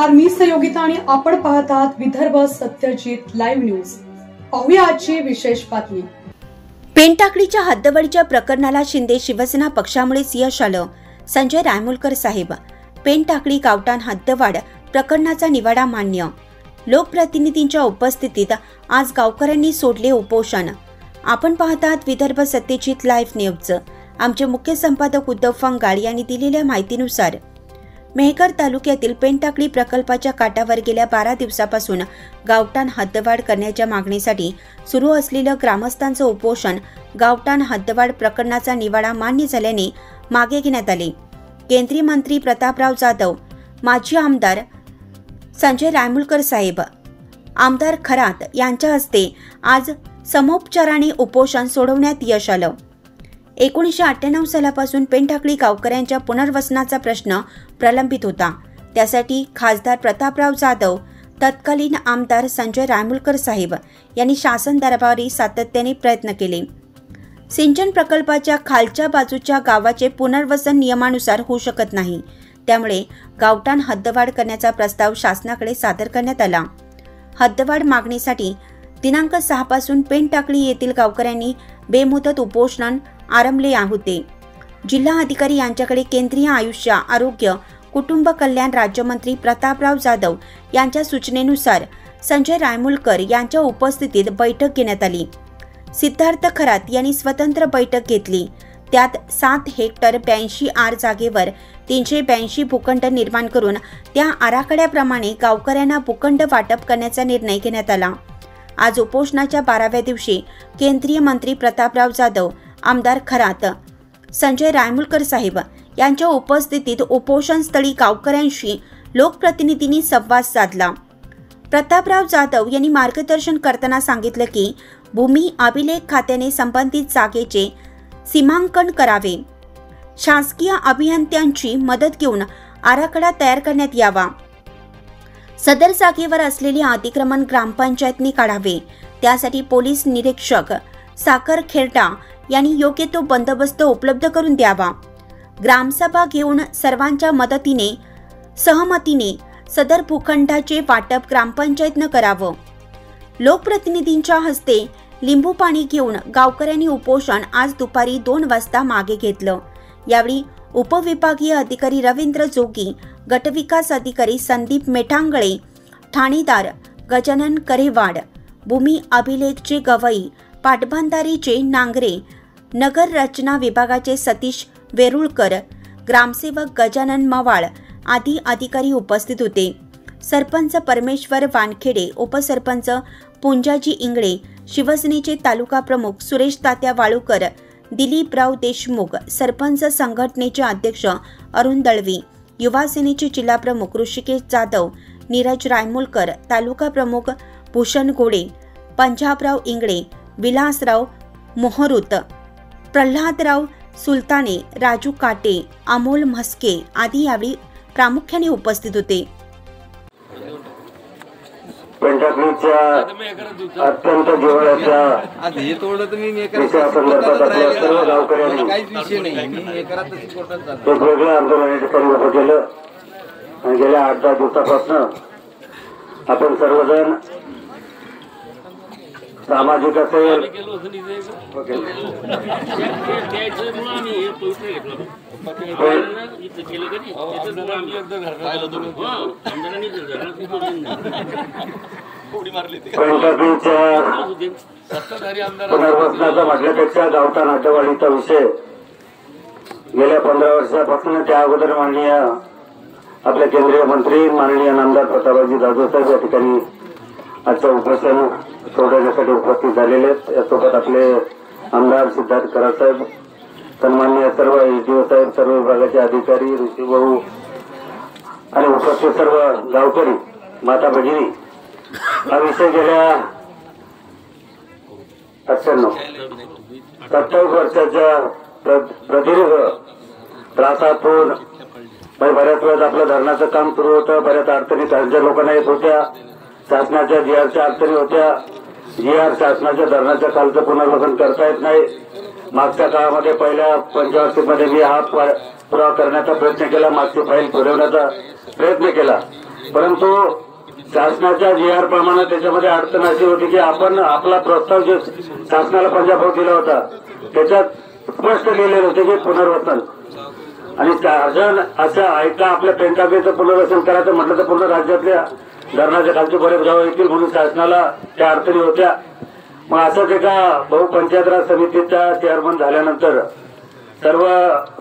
नमस्कार, मी सहयोगिता आणि आपण पाहत आहात विदर्भ सत्यजित लाईव्ह न्यूज। पाहूया आजची विशेष बातमी। पेनटाकळीच्या हद्दवाढीच्या प्रकरणाला शिंदे शिवसेना पक्षामुळेच यश आलं। संजय रायमुलकर साहेब, पेनटाकळी गावठाण हद्दवाढ प्रकरणाचा निवाडा मान्य। लोकप्रतिनिधींच्या उपस्थितीत आज गावकऱ्यांनी सोडले उपोषण। आपण पाहत आहात विदर्भ सत्यजित लाईव्ह न्यूज। आमचे मुख्य संपादक उद्धव फंगाळ यांनी दिलेल्या माहितीनुसार मेहकर तालुक्यातील पेनटाकळी प्रकल्पाच्या काठावर गेल्या 12 दिवसापासून गावठाण हद्दवाढ करण्याच्या मागणीसाठी सुरू असलेलं ग्रामस्थांचं उपोषण गावठाण हद्दवाढ प्रकरणाचा निवाडा मान्य झाल्याने मागे घेण्यात आले। केंद्रीय मंत्री प्रतापराव जाधव, माजी आमदार संजय रायमुलकर साहेब, आमदार खरात यांच्या हस्ते आज समोपचाराने उपोषण सोडवण्यात यश आलं। 1998 सालापासून पेनटाकळी गावकऱ्यांच्या पुनर्वसनाचा प्रश्न प्रलंबित होता। त्यासाठी खासदार प्रतापराव जाधव, तत्कालीन आमदार संजय रायमुलकर साहेब यांनी शासन दरबारी सातत्याने प्रयत्न केले। सिंचन प्रकल्पाच्या खालच्या बाजूच्या गावाचे पुनर्वसन नियमानुसार होऊ शकत नाही, त्यामुळे गावठाण हद्दवाढ करण्याचा प्रस्ताव शासनाकडे सादर करण्यात आला। हद्दवाढ मागणीसाठी दिनांक 6 पासून पेनटाकळी येथील गावकऱ्यांनी बेमुदत उपोषण आरंभले होते। जिल्हा अधिकारी यांच्याकडे केंद्रीय आयुष, आरोग्य, कुटुंब कल्याण राज्यमंत्री प्रतापराव जाधव यांच्या सूचनेनुसार संजय रायमुलकर यांच्या उपस्थितीत बैठक घेण्यात आली। सिद्धार्थ खरात यांनी स्वतंत्र बैठक घेतली। त्यात 7 हेक्टर 82 आर जागेवर 382 भूखंड निर्माण करून त्या आराखड्याप्रमाणे गावकऱ्यांना भूखंड वाटप करण्याचा निर्णय घेण्यात आला। आज उपोषणाच्या 12व्या दिवशी केंद्रीय मंत्री प्रतापराव जाधव, आमदार खरात, संजय रायमुलकर साहेब यांच्या उपस्थितीत उपोषणस्थळी गावकऱ्यांशी लोकप्रतिनिधींनी संवाद साधला। प्रतापराव जाधव यांनी मार्गदर्शन करताना सांगितलं की भूमी अभिलेख खात्याने संबंधित जागेचे सीमांकन करावे, शासकीय अभियंत्यांची मदत घेऊन आराखडा तयार करण्यात यावा, सदर जागेवर असलेले अतिक्रमण ग्रामपंचायतने काढावे, त्यासाठी पोलीस निरीक्षक साखर खेरडा यांनी योग्य तो बंदोबस्त उपलब्ध करून द्यावा, ग्रामसभा घेऊन सर्वांच्या मदतीने सहमतीने सदर भूखंडाचे वाटप ग्रामपंचायतनं करावं। लोकप्रतिनिधींच्या हस्ते लिंबू पाणी घेऊन गावकऱ्यांनी उपोषण आज दुपारी 2 वाजता मागे घेतलं। यावेळी उपविभागीय अधिकारी रवींद्र जोगी, गटविकास अधिकारी संदीप मेठांगळे, ठाणेदार गजानन करेवाड, भूमी अभिलेखचे गवई, पाटबंधारीचे नांगरे, नगर रचना विभागाचे सतीश वेरुळकर, ग्रामसेवक गजानन मवाळ आदी अधिकारी उपस्थित होते। सरपंच परमेश्वर वानखेडे, उपसरपंच पुंजाजी इंगळे, शिवसेनेचे तालुका प्रमुख सुरेश तात्या वाळूकर, दिलीपराव देशमुख, सरपंच संघटनेचे अध्यक्ष अरुण दळवी, युवा सेनेचे जिल्हा प्रमुख ऋषिकेश जाधव, नीरज रायमुलकर, तालुका प्रमुख भूषण घोडे, पंजाबराव इंगळे, विलासराव मोहरुत, प्रल्हादराव सुलताने, राजू काटे, अमोल म्हस्के आदी यावेळी प्रामुख्याने उपस्थित होते। पेनटाकळीच्या अत्यंत जिव्हाळ्याच्या विषयासंदर्भात आपल्या सर्व गावकऱ्यांनी वेगवेगळ्या आंदोलनाचे ठिकाणी उभं केलं आणि गेल्या 8-10 दिवसापासून आपण सर्वजण सामाजिक असेल, पेनटाकळीच्या पुनर्वसनाचा म्हटल्यापेक्षा गावठाण हद्दवाढीचा विषय गेल्या 15 वर्षापासून त्या अगोदर माननीय आपले केंद्रीय मंत्री माननीय नामदार प्रतापरावजी जाधव साहेब या ठिकाणी आजचं उपोषण सोडवण्यासाठी उपस्थित झालेले आहेत। यासोबत आपले आमदार सिद्धार्थ खरात साहेब, सन्माननीय सर्व एसडीओ साहेब, सर्व विभागाचे अधिकारी, ऋषीभाऊ आणि उपस्थित सर्व गावकरी माता भगिनी, हा विषय गेल्या 27 वर्षाच्या प्रदीर्घ त्रासातून बऱ्याच वेळेस आपलं धरणाचं काम सुरू होतं, बऱ्याच अडचणी खालच्या लोकांना येत होत्या, शासनाच्या जीआरच्या अडचणी होत्या, जीआर शासनाच्या धरणाच्या खालचं पुनर्वसन करता येत नाही। मागच्या काळामध्ये पहिल्या पंचवार्षिकमध्ये मी हा पुरावा करण्याचा प्रयत्न केला, मागची फाईल पुरवण्याचा प्रयत्न केला, परंतु शासनाच्या GR प्रमाणे त्याच्यामध्ये अडचण अशी होती की आपण आपला प्रस्ताव जो शासनाला पंजाब दिला होता त्याच्यात स्पष्ट लिहिलेलं होते की पुनर्वसन, आणि अशा ऐका आपल्या पेंटाबेचं पुनर्वसन करायचं म्हटलं तर पूर्ण राज्यातल्या धरणाच्या खालचे बरेच गाव येतील म्हणून शासनाला त्या अडचणी होत्या. मग असंच एका बहुपंचायत राज समितीच्या चेअरमन झाल्यानंतर सर्व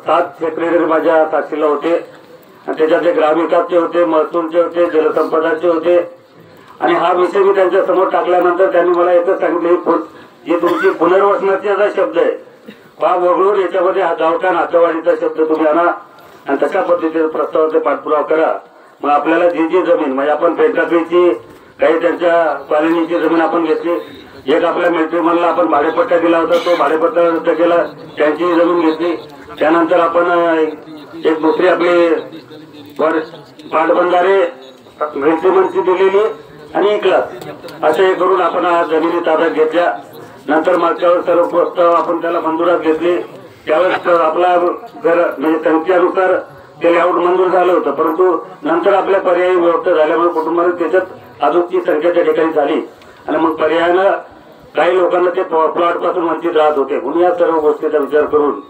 7 सेक्रेटरी माझ्या साक्षीला होते, आणि त्याच्यातले ग्रामविकासचे होते, महसूलचे होते, जलसंपदाचे होते. आणि हा विषय मी त्यांच्या समोर टाकल्यानंतर त्यांनी मला एकच सांगितलं, ही तुमची पुनर्वसनाचा जो शब्द आहे हा वगळून याच्यामध्ये हा गावठाण हातवाडीचा शब्द तुम्ही आणा आणि तशा पद्धतीने प्रस्तावाचा पाठपुरावा करा. मग आपल्याला जी जमीन म्हणजे आपण पेंटाकळीची काही त्यांच्या कॉलनीची जमीन आपण घेतली, एक आपल्या मिलिटरी मनला आपण भाडेपट्टा दिला होता, तो भाडेपट्टा रद्द केला, त्यांची जमीन घेतली. त्यानंतर आपण एक दुसरी आपली पाटबंधारे मिलिटरी मनची दिलेली आणि 1 लाख असं हे करून आपण जमिनी ताब्यात घेतल्या. नंतर मागच्यावर सर्व प्रस्ताव आपण त्याला मंजुरात घेतले. त्यावेळेस आपला म्हणजे संख्येनुसार ते लेआउट मंजूर झालं होतं, परंतु नंतर आपल्या पर्यायी व्यवस्था झाल्यामुळे कुटुंबाने त्याच्यात अजूनची संख्या त्या ठिकाणी झाली आणि मग पर्यायानं काही लोकांना ते प्लॉट पासून वंचित राहत होते. म्हणून या सर्व गोष्टीचा विचार करून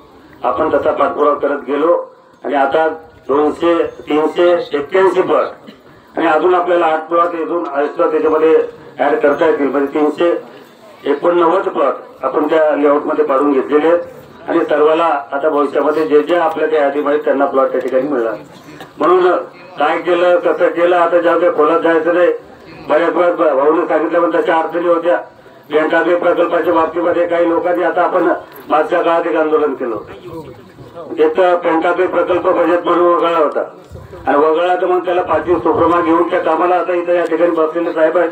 आपण तसा पाठपुरावा करत गेलो आणि आता 200-381 प्लॉट आणि अजून आपल्याला 8 प्लॉट अजून त्याच्यामध्ये ऍड करता येतील, म्हणजे 389 प्लॉट आपण त्या लेआउट मध्ये पाडून घेतलेले आहेत. आणि सर्वांना आता भविष्यामध्ये जे जे आपल्या त्या यादी माहीत त्यांना प्लॉट त्या ठिकाणी मिळणार. म्हणून काय केलं कसं केलं आता ज्या खोलात जायचं नाही. बऱ्याच वेळा भाऊने सांगितलं पण त्याच्या अडचणी होत्या. पेंटाकळी प्रकल्पाच्या बाबतीमध्ये काही लोकांनी आता आपण मागच्या काळात एक आंदोलन केलं होतं. एक पेंटाकळी प्रकल्प बजेट म्हणून वगळला होता आणि वगळला तर मग त्याला 5 सुप्रमा घेऊन त्या कामाला आता इथं या ठिकाणी बसलेले साहेब आहेत.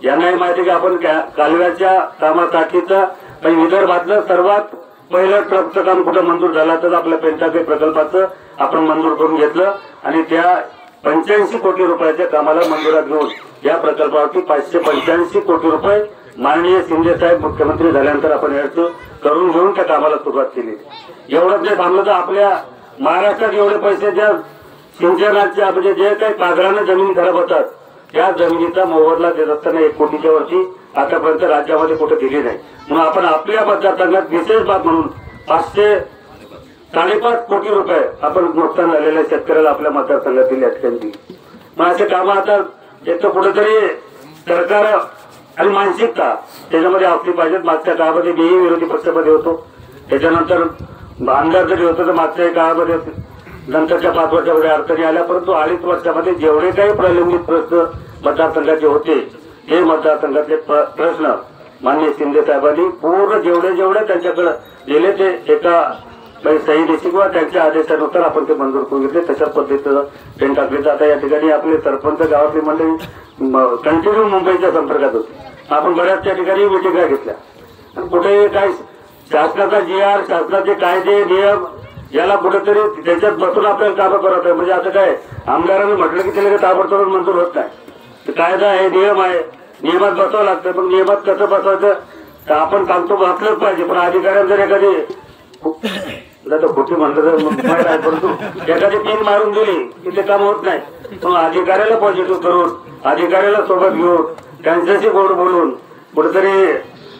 यांनाही माहिती की आपण कालव्याच्या कामासाठीचं विदर्भातलं सर्वात पहिलं ट्रकचं काम कुठं मंजूर झालं तर आपल्या पेंटाकळी प्रकल्पाचं आपण मंजूर करून घेतलं आणि त्या 85 कोटी रुपयाच्या कामाला मंजुरात घेऊन या प्रकल्पावरती 585 कोटी रुपये माननीय शिंदे साहेब मुख्यमंत्री झाल्यानंतर आपण याचं करून घेऊन त्या कामाला सुरुवात केली. एवढंच नाही थांबलं तर आपल्या महाराष्ट्रात एवढे पैसे ज्या सिंचनाच्या म्हणजे जे काही पाझरानं जमीन खराब होतात त्या जमिनीचा मोबदला देत असताना 1 कोटीच्या वरती आतापर्यंत राज्यामध्ये कुठे दिली नाही. म्हणून आपण आपल्या मतदारसंघात विशेष बाब म्हणून 505 कोटी रुपये आपण नुकसान झालेल्या शेतकऱ्याला आपल्या मतदारसंघातील या ठिकाणी दिली. मग असे कामं आता एक तर कुठेतरी सरकार आणि मानसिकता त्याच्यामध्ये असली पाहिजेत. मागच्या काळामध्ये मीही विरोधी पक्षामध्ये होतो, त्याच्यानंतर आमदार जरी होतो तर मागच्या काळामध्ये नंतरच्या 5 वर्षामध्ये अडचणी आल्या, परंतु 2.5 वर्षामध्ये जेवढे काही प्रलंबित प्रश्न मतदारसंघाचे होते हे मतदारसंघातले प्रश्न माननीय शिंदे साहेबांनी पूर्ण जेवढे त्यांच्याकडे गेले ते एका सही देशी किंवा त्यांच्या आदेशानुसार आपण ते मंजूर करून घेतले. तशा पद्धतीचं पेंटाकळीचं आता या ठिकाणी आपले सरपंच गावातली मंडळी कंटिन्यू मुंबईच्या संपर्कात होते. आपण बऱ्याच त्या ठिकाणी मिटिंगा घेतल्या आणि कुठेही काय शासनाचा GR शासनाचे कायदे नियम याला कुठेतरी त्याच्यात बसून आपल्याला कामं करत आहे. म्हणजे आता काय आमदारांनी म्हटलं की त्याला ताबडतोब मंजूर होत नाही. कायदा आहे, नियम आहे, नियमात बसवावं लागतं. पण नियमात कसं बसवायचं तर आपण सांगतो बसलंच पाहिजे. पण अधिकाऱ्यांना जर एखादी खोटी म्हटलं तर परंतु एखादी पिन मारून दिली की ते काम होत नाही. पण अधिकाऱ्याला पॉझिटिव्ह करून अधिकाऱ्याला सोबत घेऊन त्यांच्याशी गोड बोलून कुठेतरी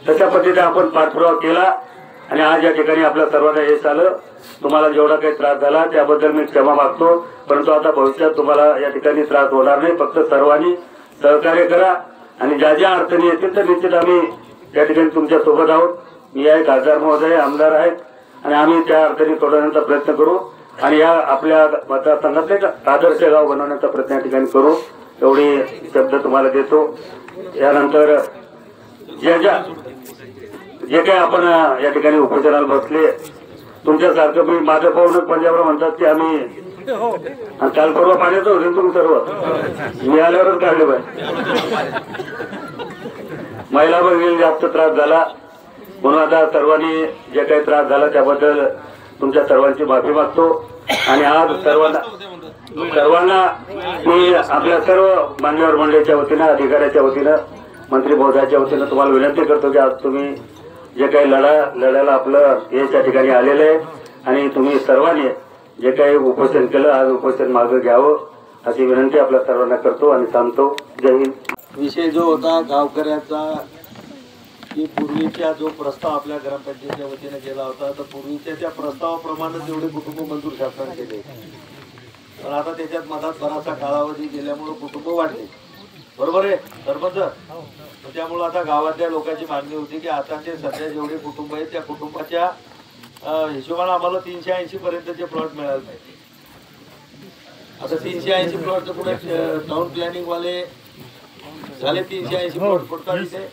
तशा पद्धतीने आपण पाठपुरावा केला आणि आज या ठिकाणी आपल्या सर्वांना यश आलं. तुम्हाला जेवढा काही त्रास झाला त्याबद्दल मी क्षमा मागतो, परंतु आता भविष्यात तुम्हाला या ठिकाणी त्रास होणार नाही. फक्त सर्वांनी सहकार्य करा आणि ज्या ज्या अडचणी येतील तर निश्चित आम्ही या ठिकाणी तुमच्या सोबत आहोत. मी आहे, खासदार महोदय आमदार आहेत आणि आम्ही त्या अडचणी सोडवण्याचा प्रयत्न करू आणि या आपल्या मतदारसंघात एक आदर्श गाव बनवण्याचा प्रयत्न या ठिकाणी करू. एवढी शब्द तुम्हाला देतो. यानंतर जे काही आपण या ठिकाणी उपोषणाला बसले तुमच्यासारखं मी माझं पाहूनच पंजाबला म्हणतात की आम्ही काल परवा पाण्याचं होते तुम्ही सर्व मी आल्यावरच काढले पाहिजे. महिला भगिनी जास्त त्रास झाला म्हणून आता सर्वांनी जे काही त्रास झाला त्याबद्दल तुमच्या सर्वांची माफी मागतो. आणि आज सर्वांना मी आपल्या सर्व मान्यवर मंडळीच्या वतीनं अधिकाऱ्याच्या वतीनं मंत्री महोदयाच्या वतीनं तुम्हाला विनंती करतो की आज तुम्ही जे काही लढायला आपलं यश या ठिकाणी आलेलं आहे आणि तुम्ही सर्वांनी जे काही उपोषण केलं आज उपोषण मागं घ्यावं अशी विनंती आपल्या सर्वांना करतो आणि थांबतो. जय हिंद. विषय जो होता गावकऱ्याचा की पूर्वीचा जो प्रस्ताव आपल्या ग्रामपंचायतीच्या वतीने केला होता, तर पूर्वीच्या त्या प्रस्तावाप्रमाणे जेवढे कुटुंब मंजूर शासन केले, पण आता त्याच्यात मधात बराचसा कालावधी गेल्यामुळे कुटुंब वाढले. बरोबर आहे सरपंच. त्यामुळे आता गावातल्या लोकांची मागणी होती की आताचे सध्या जेवढे कुटुंब आहेत त्या कुटुंबाच्या हिशोबाने आम्हाला 380 पर्यंतचे प्लॉट मिळाले पाहिजे. आता 380 प्लॉट तर पुढे टाउन प्लॅनिंग वाले झाले 380 प्लॉट पडतात तिथे.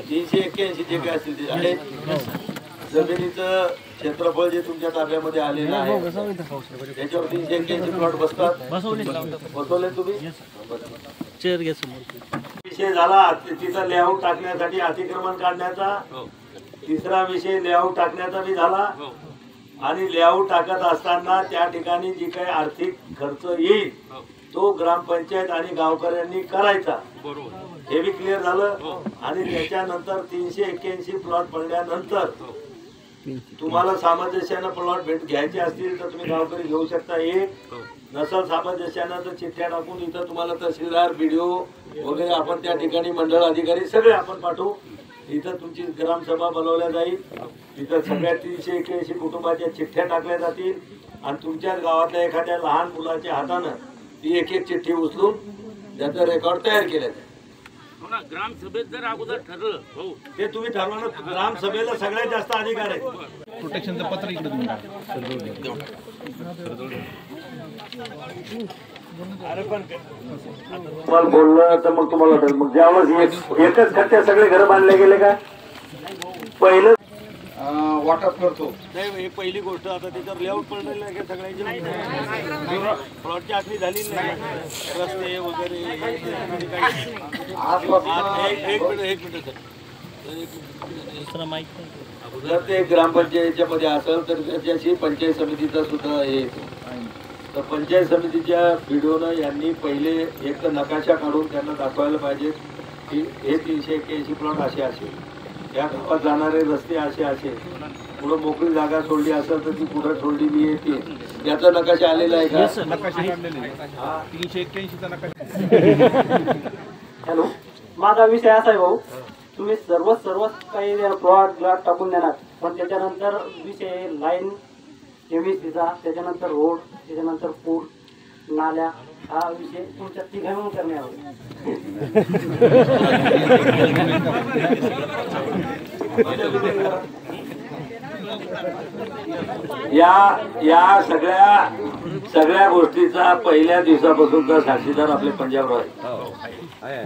381 जे काय असतील ते आहे. जमिनीचं क्षेत्रफळ जे तुमच्या ताब्यामध्ये आलेलं आहे त्याच्यावर 381 प्लॉट बसतात. बसवले तुम्ही. विषय झाला तिथं लेआउट टाकण्यासाठी अतिक्रमण काढण्याचा. तिसरा विषय लेआउट टाकण्याचा बी झाला. आणि लेआउट टाकत असताना त्या ठिकाणी जी काही आर्थिक खर्च येईल तो ग्रामपंचायत आणि गावकऱ्यांनी करायचा, हे बी क्लिअर झालं. आणि त्याच्यानंतर 381 प्लॉट पडल्यानंतर तुम्हाला सामंजस्यानं प्लॉट घ्यायचे असतील तर तुम्ही गावकरी घेऊ शकता. एक नसल सामंजस्यानं तर चिठ्ठ्या टाकून इथं तुम्हाला तहसीलदार BDO वगैरे आपण त्या ठिकाणी मंडळ अधिकारी सगळे आपण पाठवू. इथं तुमची ग्रामसभा बनवल्या जाईल. तिथं सगळ्या 381 कुटुंबाच्या चिठ्ठ्या टाकल्या जातील आणि तुमच्याच गावातल्या एखाद्या लहान मुलाच्या हातानं ती एक चिठ्ठी उचलून त्याचा रेकॉर्ड तयार केला जाईल. ग्रामसभेत जर अगोदर ठरलं ते तुम्ही ठरवलं. ग्रामसभेला सगळ्यात जास्त अधिकार आहे. प्रोटेक्शनचं पत्र इकडे देऊन तुम्हाला बोललं तर मग तुम्हाला मग ज्यावेळेस एकच खर्च सगळे घर बांधले गेले का पहिलं वाटप करतो. नाही एक पहिली गोष्ट. आता त्याच्यावर लेआउट पडलेलं नाही का सगळ्यांची प्लॉटची आखणी झाली नाही. रस्ते वगैरे एक मिनिट सर. जर ते ग्रामपंचायतीच्या मध्ये असेल तर त्याच्याशी पंचायत समितीचा सुद्धा हे. तर पंचायत समितीच्या BDOनं यांनी पहिले एक तर नकाशा काढून त्यांना दाखवायला पाहिजे की हे 381 प्लॉट असे असेल, या गावात जाणारे रस्ते असे असेल, पुढे मोकळी जागा सोडली असेल तर ती कुठं सोडलेली आहे ती याचा नकाशा आलेला आहे का? नकाशा काढलेले 381चा नकाशा. हॅलो, माझा विषय असा आहे भाऊ, तुम्ही सर्व काही प्लॉट टाकून देणार, पण त्याच्यानंतर विषय लाईन MSCचा, त्याच्यानंतर रोड, त्याच्यानंतर पूल, नाल्या, हा विषय तुमच्या तिघांनी करण्यावर. या सगळ्या गोष्टीचा पहिल्या दिवसापासूनचा साक्षीदार आपले पंजाबराव आहे.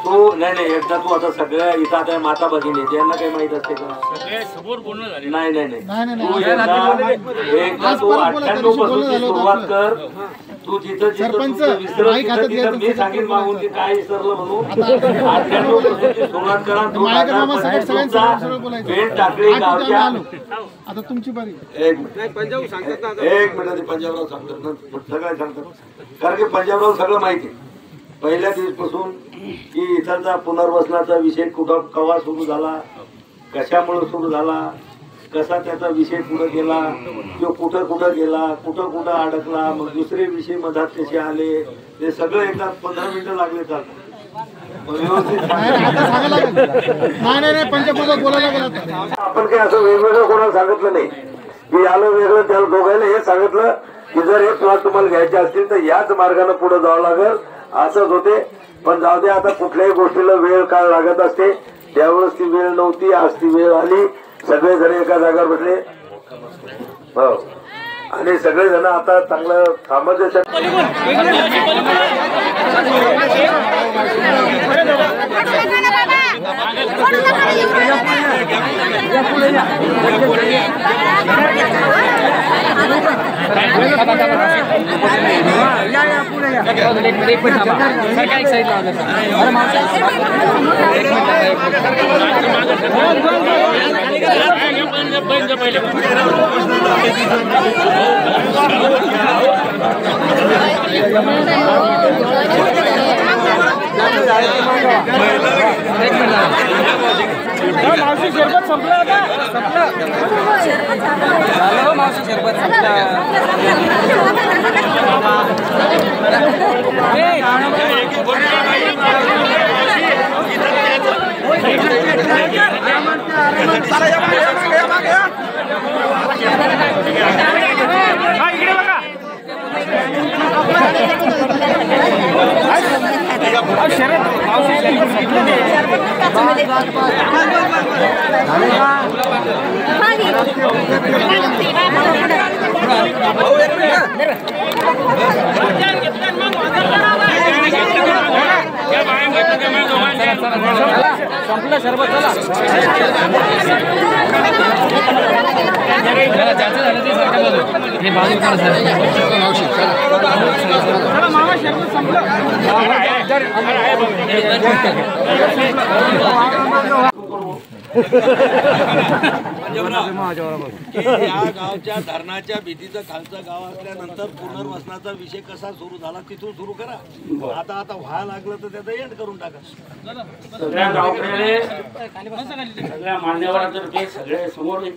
तू नाही एकदा तू आता सगळ्या इथं आता माता भगिनी यांना काही माहित असते का? नाही तू एकदा तू 98 पासून सुरुवात कर. तू जिथं विसरत मी सांगेन मागून की काय विसरलं म्हणून. 98 पासून सुरुवात करा. पेंट टाकळी गावच्या. आता तुमची बारी. एक मिनिट पंजाबराव सांगतात सगळं सांगतात. कारण की पंजाबराव सगळं माहिती पहिल्या दिवसापासून की इथलचा पुनर्वसनाचा विषय कुठं केव्हा सुरू झाला, कशामुळे सुरू झाला, कसा त्याचा विषय पुढे गेला, तो कुठं गेला, कुठं अडकला, मग दुसरे विषय मधात कसे आले, ते सगळं एकदा 15 मिनिटं लागले चालतं. आपण काही असं वेगवेगळं कोणाला सांगितलं नाही की याला वेगळं त्याला दोघायला हे सांगितलं की जर हे प्लॉट तुम्हाला घ्यायचे असतील तर याच मार्गाने पुढे जावं लागेल असंच होते. पण जाऊ दे, आता कुठल्याही गोष्टीला वेळ काळ लागत असते. त्यावेळेस ती वेळ नव्हती, आज ती वेळ आली. सगळेजण एका जागेवर बसले हो आणि सगळेजण आता चांगलं सामंजस्य. एक मिनिट संपलं सरबत या गावच्या धरणाच्या भीतीचं खालचं गाव असल्यानंतर पुनर्वसनाचा विषय कसा सुरू झाला तिथून सुरू करा. आता व्हायला लागलं तर त्याचा एंड करून टाका. सगळ्या गावकऱ्याने सगळ्या मान्यवरांतर्फे सगळ्या समोर एक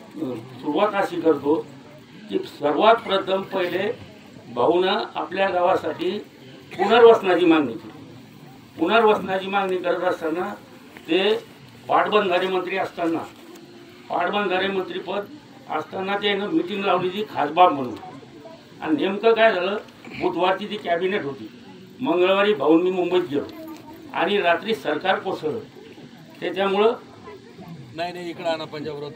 सुरुवात अशी करतो की सर्वात प्रथम पहिले भाऊनं आपल्या गावासाठी पुनर्वसनाची मागणी केली. पुनर्वसनाची मागणी करत असताना ते पाटबंधारे मंत्री असताना पाटबंधारे मंत्रीपद असताना त्यानं मिटिंग लावली ती खासबाग म्हणून. आणि नेमकं काय झालं, बुधवारची ती कॅबिनेट होती, मंगळवारी भाऊंनी मुंबईत गेलो आणि रात्री सरकार कोसळलं. त्याच्यामुळं नाही इकडे आणा पंजाबराव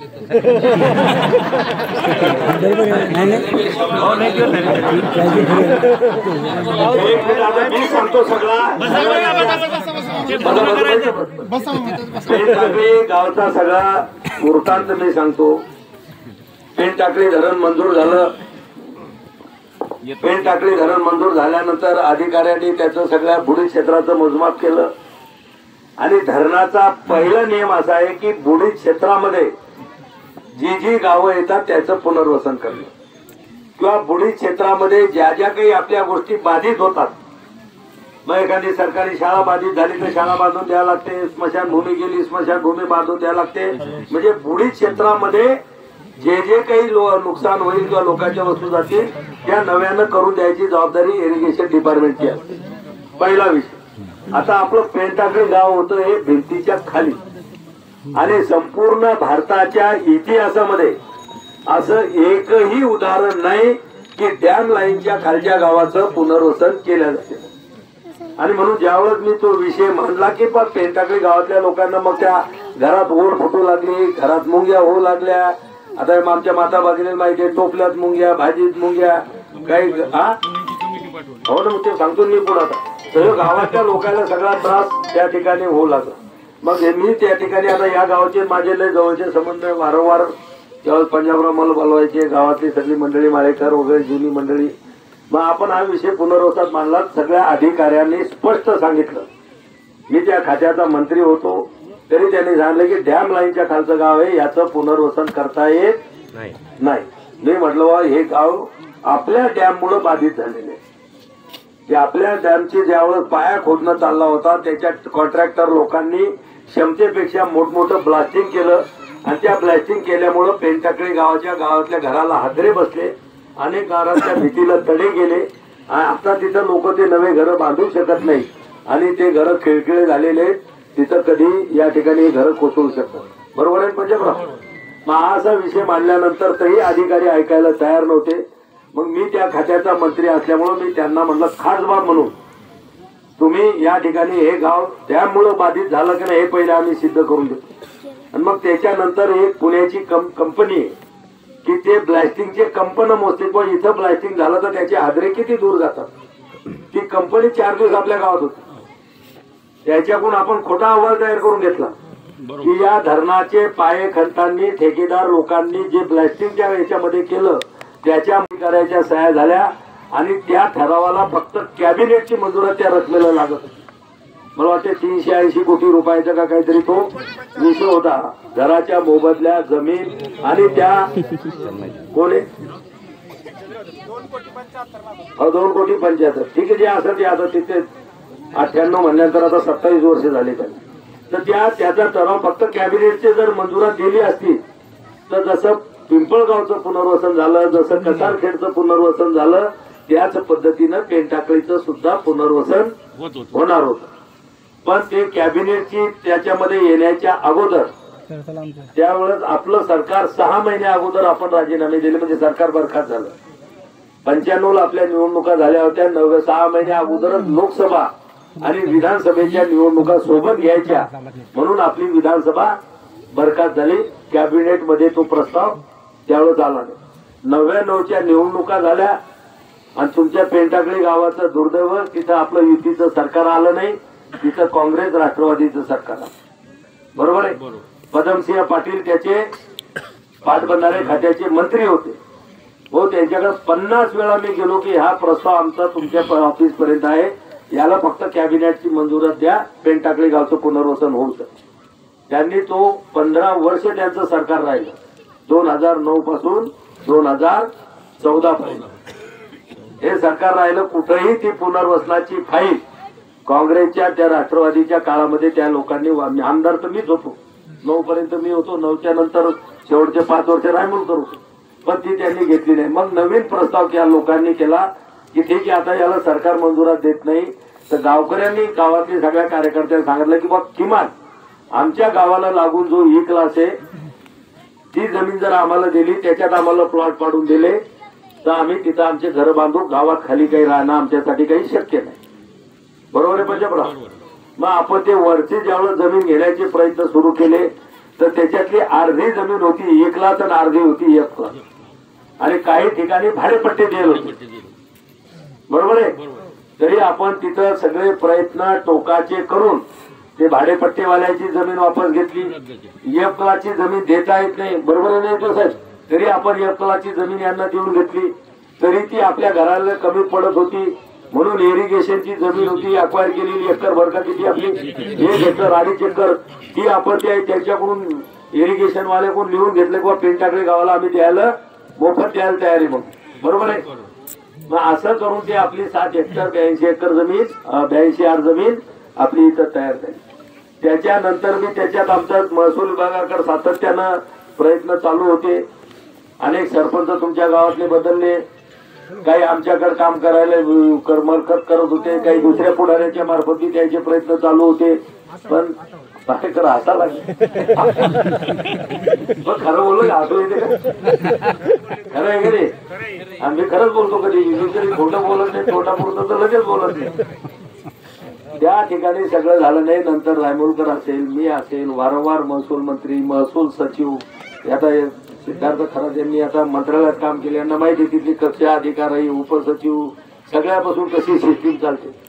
मी सांगतो पेनटाकळी गावचा सगळा वृत्तांत मी सांगतो. पेनटाकळी धरण मंजूर झालं. पेनटाकळी धरण मंजूर झाल्यानंतर अधिकाऱ्यांनी त्याचं सगळ्या बुडीत क्षेत्राचं मोजमाप केलं आणि धरणाचा पहिला नियम असा आहे की बुडीत क्षेत्रामध्ये जी जी गावं येतात त्याचं पुनर्वसन करणं किंवा बुडीत क्षेत्रामध्ये ज्या ज्या काही आपल्या गोष्टी बाधित होतात. मग एखादी सरकारी शाळा बाधित झाली तर शाळा बांधून द्यावी लागते, स्मशानभूमी गेली स्मशानभूमी बांधून द्यावी लागते. म्हणजे बुडीत क्षेत्रामध्ये जे जे काही नुकसान होईल किंवा लोकांच्या वस्तू जातील त्या नव्यानं करून द्यायची जबाबदारी इरिगेशन डिपार्टमेंटची असते. पहिला विषय. आता आपलं पेनटाकळी गाव होतं हे भिंतीच्या खाली आणि संपूर्ण भारताच्या इतिहासामध्ये असं एकही उदाहरण नाही की डॅम लाईनच्या खालच्या गावाचं पुनर्वसन केलं जाते. आणि म्हणून ज्यावेळेस मी तो विषय मांडला की पण पेनटाकळी गावातल्या लोकांना मग त्या घरात ओढ फुटू लागली, घरात मुंग्या होऊ लागल्या. आता आमच्या माता भगिनी माहिती आहे, टोपल्यात मुंग्या, भाजीत मुंग्या, काही हो ना. मग ते सांगतो मी पुढे. आता सगळं गावातल्या लोकांना सगळा त्रास त्या ठिकाणी होऊ लागला. मग मी त्या ठिकाणी आता या गावाचे माझे लय जवळचे संबंध वारंवार त्यावेळेस पंजाबराव मला बोलवायचे, गावातली सगळी मंडळी, माळेकर वगैरे जुनी मंडळी. मग आपण हा विषय पुनर्वसनात मांडला. सगळ्या अधिकाऱ्यांनी स्पष्ट सांगितलं. मी त्या खात्याचा मंत्री होतो तरी त्यांनी सांगितलं की डॅम लाईनच्या खालचं गाव आहे, याचं पुनर्वसन करता येत नाही. मी म्हटलं हे गाव आपल्या डॅममुळे बाधित झालेले आहे. की आपल्या डॅमची ज्यावेळेस पाया खोदणं चालला होता त्याच्यात कॉन्ट्रॅक्टर लोकांनी क्षमतेपेक्षा मोठमोठं ब्लास्टिंग केलं आणि त्या ब्लास्टिंग केल्यामुळं पेनटाकळी गावातल्या घराला हादरे बसले. अनेक घरांच्या भीतीला तडे गेले. आता तिथं लोक ते नवे घरं बांधू शकत नाही आणि ते घरं खिळखिळे झालेले आहेत. तिथं कधी या ठिकाणी घरं कोसळू शकतात. बरोबर आहे पंजाबराव. मग हा असा विषय मांडल्यानंतर तरी अधिकारी ऐकायला तयार नव्हते. मग मी त्या खात्याचा मंत्री असल्यामुळे मी त्यांना म्हणलं खासबाब म्हणून तुम्ही या ठिकाणी हे गाव त्यामुळं बाधित झालं की नाही हे पहिले आम्ही सिद्ध करून देतो. आणि मग त्याच्यानंतर एक पुण्याची कंपनी आहे की ते ब्लास्टिंगचे कंपनी मोजते. पण इथं ब्लास्टिंग झालं तर त्याचे हादरे किती दूर जातात. ती कंपनी 4 दिवस आपल्या गावात होती. त्याच्याकडून आपण खोटा अहवाल तयार करून घेतला की या धरणाचे पाये खंतांनी ठेकेदार लोकांनी जे ब्लास्टिंगच्या याच्यामध्ये केलं त्याच्या करायच्या सह्या झाल्या आणि त्या ठरावाला फक्त कॅबिनेटची मंजुरी त्या रकमेला लागत. मला वाटते 380 कोटी रुपयाचा का काहीतरी तो विषय होता. घराच्या मोबदल्या, जमीन आणि त्या कोण आहे 2,75,00,000. ठीक आहे, जे असं ते आता तिथे 98 म्हणल्यानंतर आता 27 वर्ष झाले त्यांना. तर त्याचा ठराव फक्त कॅबिनेटचे जर मंजुरात दिली असती तर जसं पिंपळगावचं पुनर्वसन झालं, जसं कसारखेडचं पुनर्वसन झालं, त्याच पद्धतीनं पेनटाकळीचं सुद्धा पुनर्वसन होणार होतं. पण ते कॅबिनेटची त्याच्यामध्ये येण्याच्या अगोदर त्यावेळेस आपलं सरकार 6 महिने अगोदर आपण राजीनामे दिले, म्हणजे सरकार बरखास्त झालं. 95 ला आपल्या निवडणुका झाल्या होत्या. 6 महिने अगोदरच लोकसभा आणि विधानसभेच्या निवडणुका सोबत घ्यायच्या म्हणून आपली विधानसभा बरखास्त झाली. कॅबिनेट मध्ये तो प्रस्ताव त्यावेळेस आला नाही. 99च्या निवडणुका झाल्या आणि तुमच्या पेनटाकळी गावाचं दुर्दैव, तिथं आपलं युतीचं सरकार आलं नाही, तिथं काँग्रेस राष्ट्रवादीचं सरकार आलं. बरोबर आहे. पदमसिंह पाटील त्याचे पाटबंधारे खात्याचे मंत्री होते. हो, त्यांच्याकडे 50 वेळा मी गेलो की हा प्रस्ताव आमचा तुमच्या ऑफिस पर्यंत आहे, याला फक्त कॅबिनेटची मंजुरात द्या, पेनटाकळी गावचं पुनर्वसन होऊ शकतं. त्यांनी तो 15 वर्ष त्यांचं सरकार राहिलं, 2009 पासून 2014 पर्यंत हे सरकार राहिलं. कुठेही ती पुनर्वसनाची फाईल काँग्रेसच्या त्या राष्ट्रवादीच्या काळामध्ये त्या लोकांनी, आमदार तर मीच होतो, 9 पर्यंत मी होतो, 9च्या नंतर शेवटचे 5 वर्ष रायमुलकर होतो, पण ती त्यांनी घेतली नाही. मग नवीन प्रस्ताव त्या लोकांनी केला की ठीक आहे, आता याला सरकार मंजुरात देत नाही, तर गावकऱ्यांनी, गावातल्या सगळ्या कार्यकर्त्यांनी सांगितलं की बघ किमान आमच्या गावाला लागून जो ई क्लास आहे ती जमीन जर आम्हाला दिली, त्याच्यात आम्हाला प्लॉट पाडून दिले तर आम्ही तिथं आमचे घर बांधू, गावात खाली काही राहणं आमच्यासाठी काही शक्य नाही. बरोबर आहे पंजाबराव. मग आपण ते वरचे ज्यावेळेस जमीन घेण्याचे प्रयत्न सुरू केले तर त्याच्यातली अर्धी जमीन होती 1 लाख आणि अर्धी होती 1 लाख, आणि काही ठिकाणी भाडेपट्टे दिले होते. बरोबर आहे. तरी आपण तिथं सगळे प्रयत्न टोकाचे करून ते भाडेपट्टेवाल्याची जमीन वापस घेतली. 1 लाखची जमीन देता येत नाही, बरोबर नाही तो साहेब, तरी आपण 1 लाखची जमीन यांना देऊन घेतली. तरी ती आपल्या घराला कमी पडत होती म्हणून इरिगेशनची जमीन होती अक्वायर केलेली, एकर भर का किती आपली 1 एकर 2.5 एकर, ती आपण त्यांच्याकडून इरिगेशन वाल्याकडून लिहून घेतलं किंवा पेनटाकळी गावाला आम्ही द्यायला मोफत द्यायला तयारी. मग बरोबर आहे. मग असं करून ते आपली 7 हेक्टर 82 एकर जमीन 82 आर जमीन आपली इथं तयार झाली. त्याच्यानंतर मी त्याच्यात आमच्या महसूल विभागाकडे सातत्यानं प्रयत्न चालू होते. अनेक सरपंच तुमच्या गावातले बदलले, काही आमच्याकडे काम करायला मरकत करत होते, काही दुसऱ्या पुढाऱ्याच्या मार्फत द्यायचे प्रयत्न चालू होते. पण खरं हसा लागले, खरं बोललो का हसू येते का? खरं आहे का रे? आम्ही खरंच बोलतो, कधी तरी खोटं बोलत नाही, खोटा पुरतं तर लगेच बोलत नाही. त्या ठिकाणी सगळं झालं नाही. नंतर रायमुलकर असेल, मी असेल, वारंवार महसूल मंत्री, महसूल सचिव, आता सिद्धार्थ खरात यांनी आता मंत्रालयात काम केले, यांना माहिती तिथली कक्षा अधिकारी, उपसचिव सगळ्यापासून कशी सिस्टीम चालते.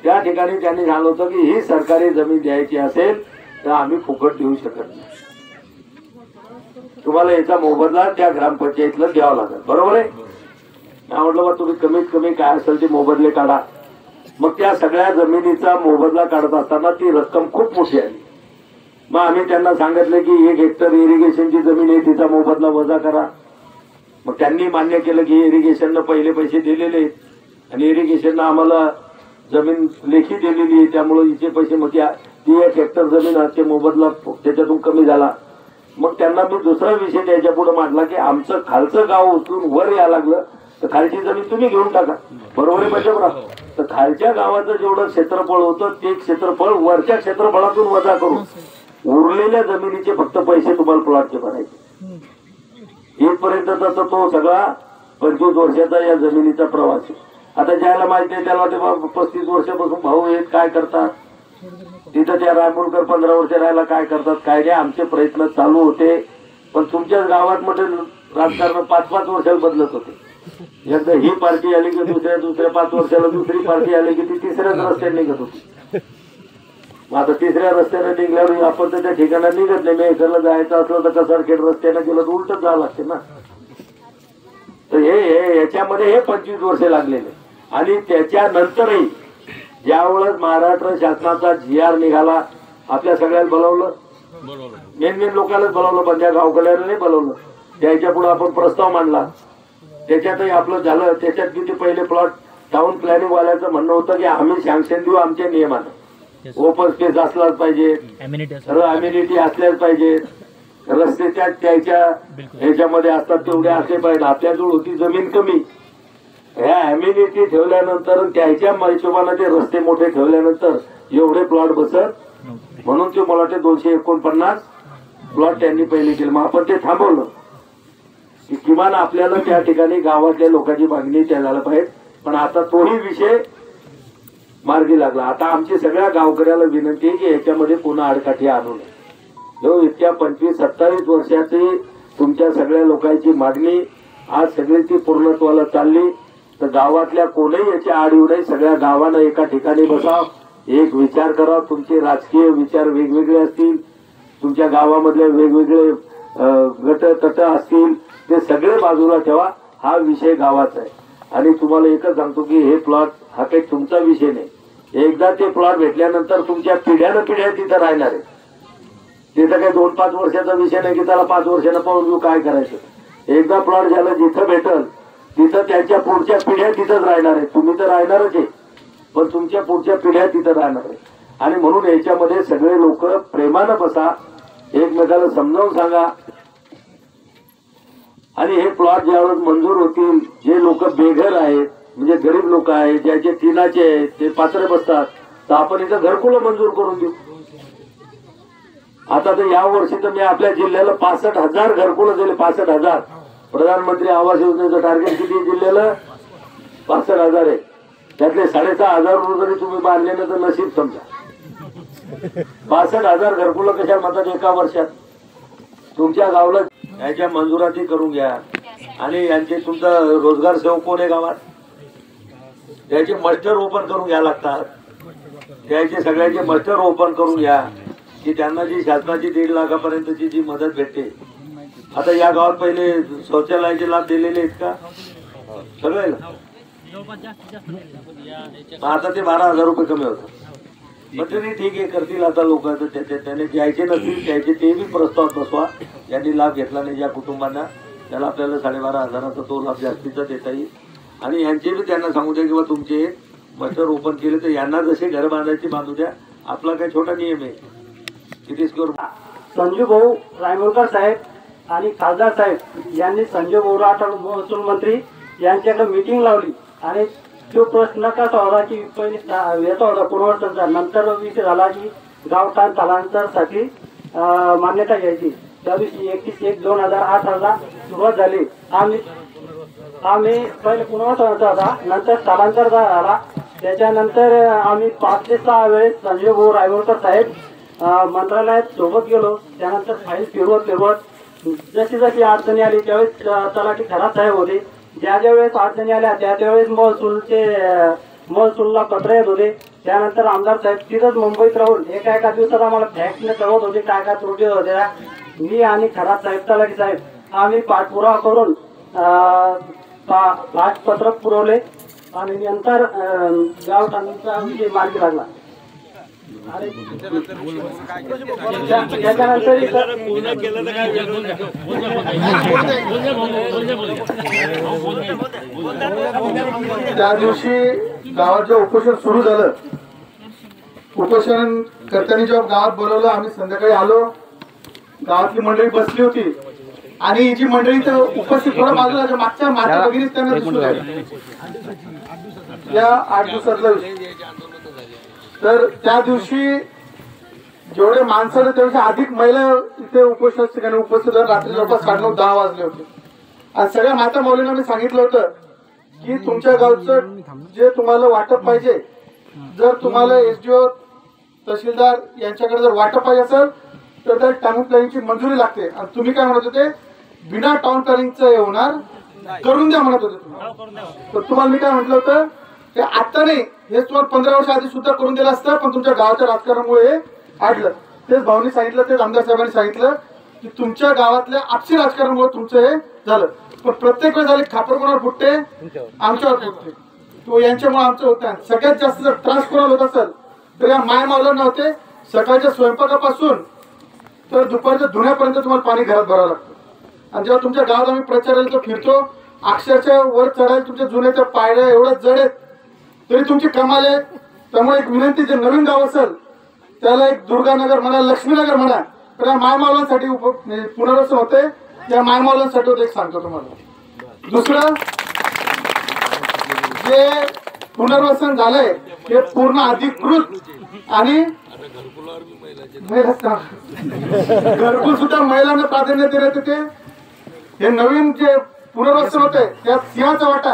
त्या ठिकाणी त्यांनी सांगितलं होतं की ही सरकारी जमीन द्यायची असेल तर आम्ही फुकट देऊ शकत नाही, तुम्हाला याचा मोबदला त्या ग्रामपंचायतीला द्यावा लागेल. बरोबर आहे. म्हटलं बा तुम्ही कमीत कमी काय असेल ते मोबदले काढा. मग त्या सगळ्या जमिनीचा मोबदला काढत असताना ती रक्कम खूप मोठी आली. मग आम्ही त्यांना सांगितलं की 1 हेक्टर इरिगेशनची जमीन आहे, तिचा मोबदला वजा करा. मग त्यांनी मान्य केलं की इरिगेशननं पहिले पैसे दिलेले आहेत आणि इरिगेशननं आम्हाला जमीन लेखी दिलेली आहे, त्यामुळे हिचे पैसे, मग ती 1 हेक्टर जमीन ते मोबदला त्याच्यातून कमी झाला. मग त्यांना मी दुसरा विषय त्याच्या पुढे मांडला की आमचं खालचं गाव उचलून वर यायला लागलं तर खालची जमीन तुम्ही घेऊन टाका. बरोबर आहे पंजाबराव. तर खालच्या गावाचं जेवढं क्षेत्रफळ होतं ते क्षेत्रफळ वरच्या क्षेत्रफळातून वजा करून उरलेल्या जमिनीचे फक्त पैसे तुम्हाला प्लॉटचे भरायचे. इथपर्यंतचा तो सगळा 25 वर्षाचा या जमिनीचा प्रवास आहे. आता ज्याला माहिती आहे त्याला ते 35 वर्षापासून भाऊ येत काय करतात, तिथं त्या रायमुलकर 15 वर्ष राहायला काय करतात काय नाही. आमचे प्रयत्न चालू होते, पण तुमच्या गावात मध्ये राजकारण 5-5 वर्षाला बदलत होते. एकदा ही पार्टी आली की दुसऱ्या 5 वर्षाला दुसरी पार्टी आली की ती 3ऱ्याच रस्त्याने निघत होती. मग आता 3ऱ्या रस्त्याने निघल्यावर आपण तर त्या ठिकाणा निघत नाही. मेहकरला जायचं असलं तर कसारखेड रस्त्याने गेलं तर उलटच जावं लागते ना. तर हे याच्यामध्ये हे 25 वर्ष लागलेले. आणि त्याच्यानंतरही ज्यावेळेस महाराष्ट्र शासनाचा GR निघाला, आपल्या सगळ्यांना बोलावलं, मेन लोकांनाच बोलावलं, पण त्या गावकऱ्यांना नाही बोलावलं. त्याच्या पुढे आपण प्रस्ताव मांडला, त्याच्यातही आपलं झालं. त्याच्यात किती पहिले प्लॉट टाउन प्लॅनिंग वाल्याचं म्हणणं होतं की आम्ही सँक्शन देऊ आमच्या नियमानं. ओपन स्पेस असलाच पाहिजे, सर्व अम्युनिटी असल्याच पाहिजे, रस्ते त्याच्या ह्याच्यामध्ये असतात तेवढे असले पाहिजे. आपल्याजवळ होती जमीन कमी, ह्या अम्युनिटी ठेवल्यानंतर त्याच्या हिशोबाने ते रस्ते मोठे ठेवल्यानंतर एवढे प्लॉट बसत, म्हणून ते मला वाटते 249 प्लॉट त्यांनी पहिले केले. मग आपण ते थांबवलं की किमान आपल्याला त्या ठिकाणी गावातल्या लोकांची मागणी त्याला पाहिजे. पण आता तोही विषय मार्गी लागला. आता आमची सगळ्या गावकऱ्याला विनंती आहे की याच्यामध्ये पुन्हा आडकाठी आणू नये. जो इतक्या 25-27 वर्षाची तुमच्या सगळ्या लोकांची मागणी आज सगळी ती पूर्णत्वाला चालली, तर गावातल्या कोणीही याची आड येऊ नये. सगळ्या गावानं एका ठिकाणी बसाव, एक विचार करा. तुमचे राजकीय विचार वेगवेगळे असतील, तुमच्या गावामधले वेगवेगळे गट तट असतील, ते सगळे बाजूला ठेवा. हा विषय गावाचा आहे. आणि तुम्हाला एकच सांगतो की हे प्लॉट हा काही तुमचा विषय नाही. एकदा ते प्लॉट भेटल्यानंतर तुमच्या पिढ्यानं पिढ्या तिथं राहणार आहे. तिथं काही 2-5 वर्षाचा विषय नाही की त्याला 5 वर्षानं पाहून घेऊ काय करायचं. एकदा प्लॉट झालं जिथं भेटल तिथं त्याच्या पुढच्या पिढ्या तिथंच राहणार आहे. तुम्ही तर राहणारच आहे, पण तुमच्या पुढच्या पिढ्या तिथं राहणार आहे. आणि म्हणून याच्यामध्ये सगळे लोक प्रेमानं बसा, एकमेकाला समजावून सांगा. आणि हे प्लॉट ज्यावेळेस मंजूर होतील, जे लोक बेघर आहेत म्हणजे गरीब लोक आहेत, ज्याचे टिनाचे आहेत, ते पात्र बसतात, तर आपण इथं घरकुलं मंजूर करून देऊ. आता तर या वर्षी तर मी आपल्या जिल्ह्याला 65,000 घरकुलं दिले. 65,000. प्रधानमंत्री आवास योजनेचं टार्गेट किती जिल्ह्याला? 65,000 आहे. त्यातले 6,500 जरी तुम्ही बांधले ना तर नशीब समजा. 65,000 घरकुलं कशा म्हणतात एका वर्षात? तुमच्या गावला याच्या मंजुराती करून घ्या. आणि यांचे तुमचा रोजगार सेवक कोण आहे गावात, त्याचे मस्टर ओपन करून घ्या लागतात. त्याचे सगळ्याचे मस्टर ओपन करून घ्या की त्यांना जी शासनाची 1.5 लाखापर्यंतची जी मदत भेटते. आता या गावात पहिले शौचालयाचे लाभ दिलेले आहेत का सगळे? आता ते 12,000 रुपये कमी होतं. पण तरी ठीक आहे, करतील आता लोक. त्याने घ्यायचे नसतील त्याचे ते बी प्रस्तावात बसवा. ज्यांनी लाभ घेतला नाही ज्या कुटुंबांना, त्याला आपल्याला 12,500चा तो लाभ जास्तीचा देता येईल. आणि यांचे बी त्यांना सांगू द्या किंवा तुमचे मस्टर ओपन केले तर यांना जसे घर बांधायचे बांधू द्या. आपला काही छोटा नियम आहे. किती स्कोर? संजू भाऊ रायमुलकर साहेब आणि खासदार साहेब यांनी संजय भाऊ राठोड महसूल मंत्री यांच्याकडे मीटिंग लावली. आणि तो प्रश्न कसा होता की पहिले येतो होता पुनर्वसनचा, नंतर विषय झाला की गावठाण स्थलांतरसाठी मान्यता घ्यायची. त्या दिवशी 31/1/2008 सुरुवात झाली. आम्ही पहिले पुनर्वसनाचा होता, नंतर स्थलांतर झाला. त्याच्यानंतर आम्ही 5 ते 6 वेळेस संजय भाऊ रायमुलकर साहेब मंत्रालयात सोबत गेलो. त्यानंतर फाईल फिरवत जशी जशी अडचणी आली त्यावेळेस तलाठी खराब साहेब होते. ज्या वेळेस अडचणी आल्या त्यावेळेस महसूलला पत्र येत होते. त्यानंतर आमदार साहेब तिथंच मुंबईत राहून एका दिवसात आम्हाला फॅक्सने कळवत होते काय काय त्रुटी होत्या. मी आणि खराब साहेब तलाठी साहेब आम्ही पाठपुरावा करून पत्रक पुरवले आणि नंतर गावठाणांचा विषय मार्गी लागला. त्या दिवशी गावात जेव्हा उपोषण सुरू झालं, उपोषण करताना जेव्हा गावात बोलवलं, आम्ही संध्याकाळी आलो. गावातली मंडळी बसली होती आणि ही जी मंडळी तर उपस्थित थोडं बाजूला मागच्या माता भगिनीच त्यांना दिसून राहिली या 8 दिवसातला विषय. तर त्या दिवशी जेवढे माणसं होते त्यापेक्षा अधिक महिला इथे उपोषण ठिकाणी उपस्थित होत्या. रात्री जवळपास 9:30-10 वाजले होते. आणि सगळ्या माता मौलींना मी सांगितलं होतं की तुमच्या गावचं जे तुम्हाला वाटप पाहिजे, जर तुम्हाला SDO तहसीलदार यांच्याकडे जर वाटप पाहिजे असेल तर त्या टाउन प्लॅनिंगची मंजुरी लागते. आणि तुम्ही काय म्हणत होते, बिना टाउन प्लॅनिंगचं होणार, करून द्या म्हणत होते. तर तुम्हाला मी काय म्हटलं होतं की आता नाही, हे तुम्हाला 15 वर्ष आधी सुद्धा करून दिलं असतं, पण तुमच्या गावाच्या राजकारणामुळे हे आडलं. तेच भाऊनी सांगितलं, तेच आमदार साहेबांनी सांगितलं की तुमच्या गावातल्या आपसी राजकारणामुळे तुमचं हे झालं. पण प्रत्येक वेळ झाले खापर कोणावर फुटते, आमच्यावर फुटते. तो यांच्यामुळे आमचं होतं. सगळ्यात जास्त जर त्रास कोणाला होत असेल तर या माय मावला नव्हते. सकाळच्या स्वयंपाकापासून तर दुपारच्या धुण्यापर्यंत तुम्हाला पाणी घरात भरावं लागतं. आणि जेव्हा तुमच्या गावात आम्ही प्रचाराला फिरतो, अक्षरशः वर चढायला तुमच्या जुन्याच्या पायऱ्या एवढ्या जड आहेत तरी तुमची कमाल आहे. त्यामुळे एक विनंती, जे नवीन गाव असेल त्याला एक दुर्गानगर म्हणा, लक्ष्मीनगर म्हणा, तर या मायमावलांसाठी पुनर्वसन होते. त्या मायमावलांसाठी होते, एक सांगतो तुम्हाला. दुसरं जे पुनर्वसन झालंय ते पूर्ण अधिकृत आणि घरकुल सुद्धा महिलांना प्राधान्य देण्यात येते. हे नवीन जे पुनर्वसन होते त्यात सिंहाचा वाटा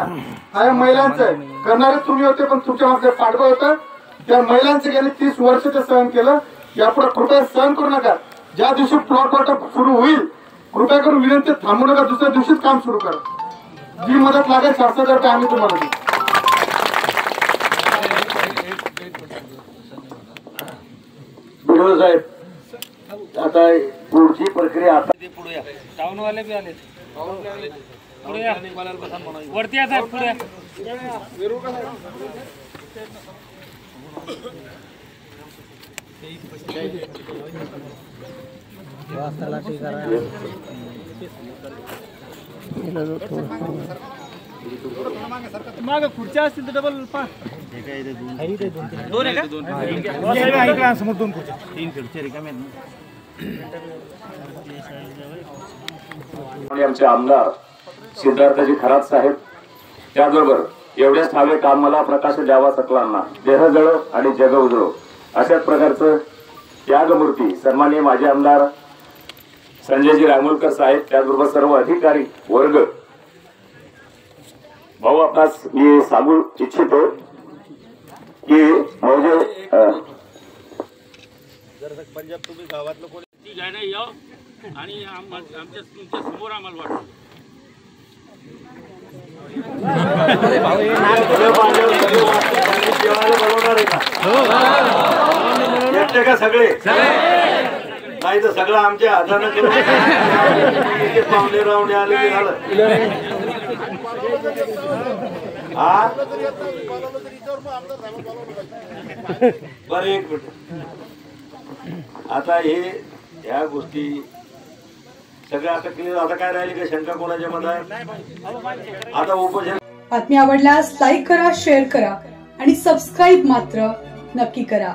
हा या महिलांचा आहे. करणारे तुम्ही होते, पण तुमच्या मागे पाठबळ होतं. त्या महिलांचे गेले 30 वर्ष ते सहन केलं. यापुढे कृपया सहन करू नका. ज्या दिवशी प्लॉट वाटप सुरू होईल, कृपया करून विनंती, थांबू नका. दुसऱ्या दिवशीच काम सुरू करा. जी मदत लागेल 4,000 रुपये आम्ही तुम्हाला देऊ. व्हिडिओ साहेब, आता पुढची प्रक्रिया आता टाउनवाले बी आले. पुढे या, वरती या साहेब, पुढे या. माग खुर्च्या असतील तर डबल दोन आहे का? समोर 2 खुर्च्या, 3 खुर्च्या रिकाम्या आहेत ना. आमचे आमदार सिद्धार्थजी खरात साहेब, त्याचबरोबर एवढेच ठावे काम मला प्रकाश द्यावा सकलांना, देह जळो आणि जग उजळो, अशाच प्रकारचं त्यागमूर्ती सन्माननीय माजी आमदार संजयजी रायमुलकर साहेब, त्याचबरोबर सर्व अधिकारी वर्ग. भाऊ, आपणास मी सांगू इच्छितो की म्हणजे पंजाब तुम्ही गावातलं कोणी घ्यायला या आणि आमच्या तुमच्या समोर आम्हाला वाटतं का सगळे नाही तर सगळं आमच्या हाताने पाहुणे रावणे आले की झालं. हा बरं, एक मिनिट. आता हे ह्या गोष्टी सगळ्या आता क्लिअर. आता काय राहिली का शंका कोणाच्या मनात? आता उपजन. बातमी आवडल्यास लाईक करा, शेअर करा आणि सबस्क्राईब मात्र नक्की करा.